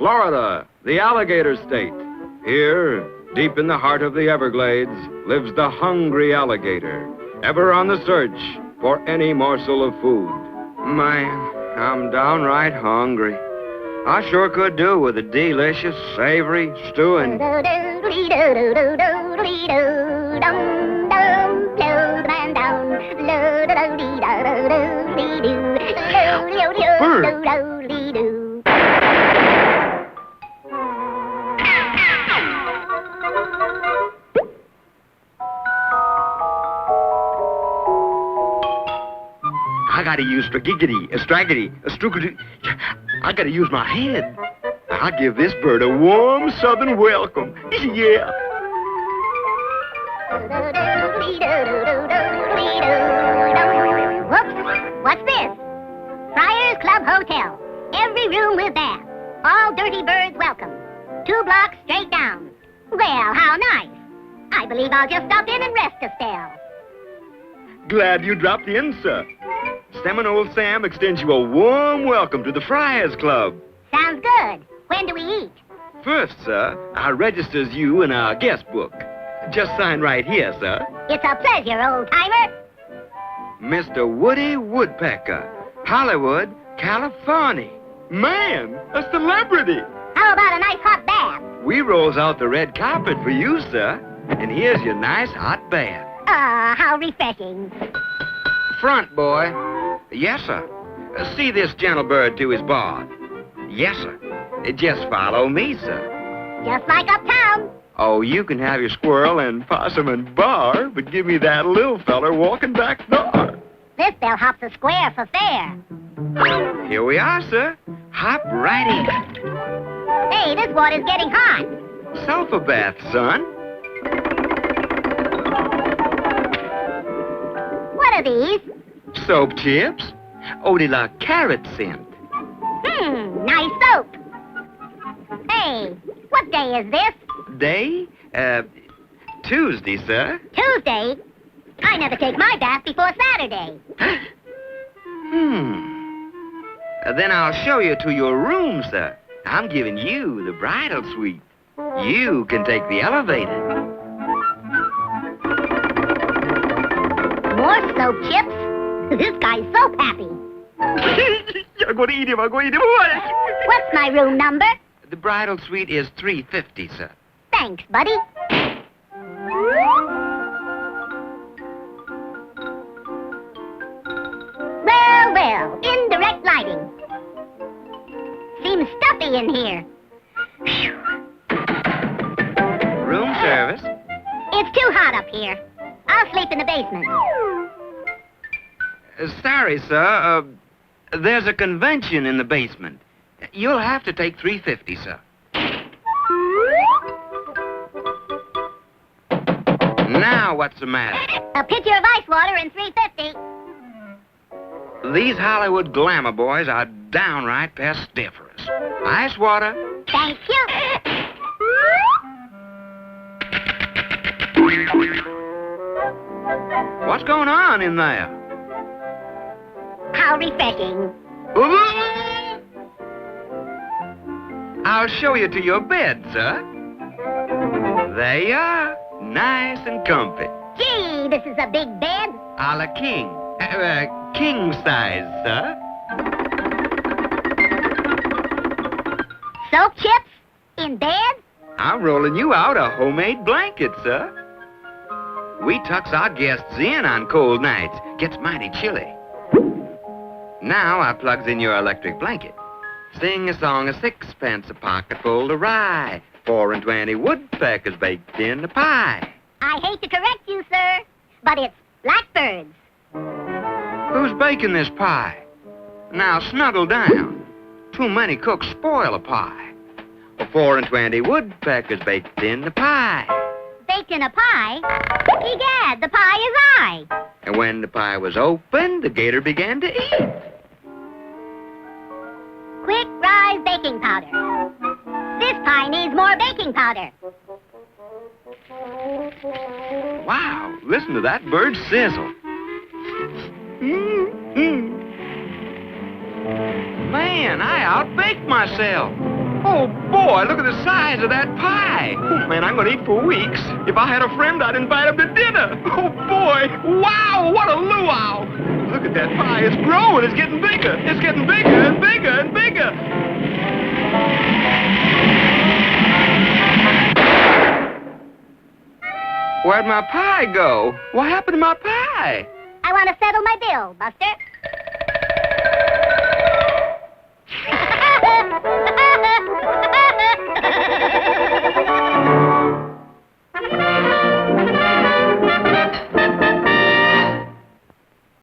Florida, the alligator state. Here, deep in the heart of the Everglades, lives the hungry alligator, ever on the search for any morsel of food. Man, I'm downright hungry. I sure could do with a delicious, savory stew and... I gotta use straggity, struggity. I gotta use my head. I'll give this bird a warm southern welcome. Yeah. Whoops, what's this? Friars Club Hotel. Every room with bath. All dirty birds welcome. 2 blocks straight down. Well, how nice. I believe I'll just stop in and rest a spell. Glad you dropped in, sir. Seminole Sam extends you a warm welcome to the Friars Club. Sounds good. When do we eat? First, sir, I registers you in our guest book. Just sign right here, sir. It's a pleasure, old-timer. Mr. Woody Woodpecker, Hollywood, California. Man, a celebrity. How about a nice hot bath? We rolls out the red carpet for you, sir. And here's your nice hot bath. Ah, how refreshing. Front, boy. Yes, sir. See this gentle bird to his bar. Yes, sir. Just follow me, sir. Just like uptown. Oh, you can have your squirrel and possum and bar, but give me that little feller walking back door. This bellhop's a square for fair. Here we are, sir. Hop right in. Hey, this water's getting hot. Sulfur bath, son. What are these? Soap chips. Eau de la carrot scent. Nice soap. Hey, what day is this? Day? Tuesday, sir. Tuesday? I never take my bath before Saturday. Then I'll show you to your room, sir. I'm giving you the bridal suite. You can take the elevator. More soap chips? This guy's soap happy. I'm going to eat him. What's my room number? The bridal suite is 350, sir. Thanks, buddy. Well, indirect lighting. Seems stuffy in here. Whew. Room service? It's too hot up here. I'll sleep in the basement. Sorry, sir. There's a convention in the basement. You'll have to take 350, sir. Now, what's the matter? A pitcher of ice water and 350. These Hollywood glamour boys are downright pestiferous. Ice water. Thank you. What's going on in there? How refreshing. I'll show you to your bed, sir. There you are. Nice and comfy. Gee, this is a big bed. A la king. King size, sir. Soap chips? In bed? I'm rolling you out a homemade blanket, sir. We tucks our guests in on cold nights. Gets mighty chilly. Now I plugs in your electric blanket. Sing a song of sixpence, a pocket full of rye. 4 and 20 woodpeckers baked in the pie. I hate to correct you, sir, but it's blackbirds. Who's baking this pie? Now snuggle down. Too many cooks spoil a pie. 4 and 20 woodpeckers baked in the pie. Baked in a pie? Egad, the pie is I. And when the pie was opened, the gator began to eat. Quick rise baking powder. This pie needs more baking powder. Wow, listen to that bird sizzle. Man, I outbaked myself. Oh, boy, look at the size of that pie. Oh, man, I'm going to eat for weeks. If I had a friend, I'd invite him to dinner. Oh, boy. Wow, what a luau. Look at that pie. It's growing. It's getting bigger. It's getting bigger and bigger and bigger. Where'd my pie go? What happened to my pie? I want to settle my bill, Buster.